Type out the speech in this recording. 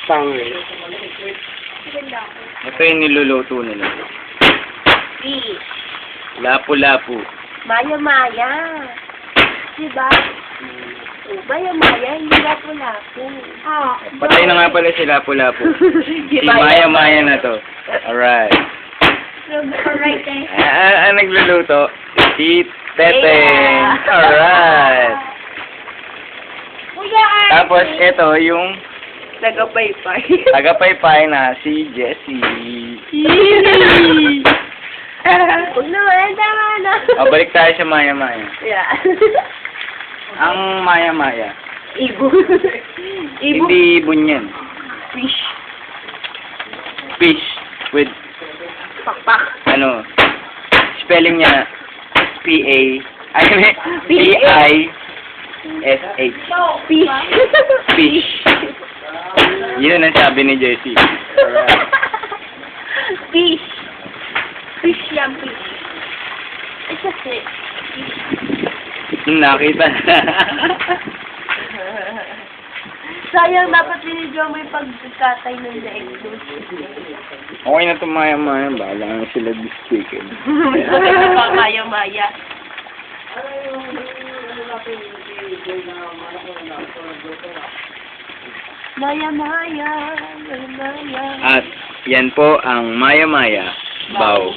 Pangit. Ito yung niluluto nila. Fish. Lapu-lapu. Maya-maya. Diba? Oh, maya-maya, hindi lapu-lapu. Ah. Patay na nga pala si Lapu-lapu. Si Maya-Maya na to. Alright. Alright, eh. Ang nagluluto? Si Teteng. Alright. Kuya Ate. Tapos ito yung Nagapaypay. tagapaypay na si Jessie. Huwag naman, tama na. O, balik tayo sa Maya-Maya. Yeah. Ang Maya-Maya. Ibon. Ibon. Hindi ibon yan. Fish. Fish with, Pakpak. ano, spelling niya P-A, I mean, P-I-S-H. Fish. Fish. Yun ang sabi ni Jessie. Alright. Fish. Fish yan, fish. It's a fish. Nakita. Sayang, dapat binidyo mo yung pagkatay ng leeg mo. Okay na itong Maya-Maya. Bahala na sila this chicken. Maya-maya. Maya-maya. Maya-maya. At yan po ang Maya-Maya. Bow.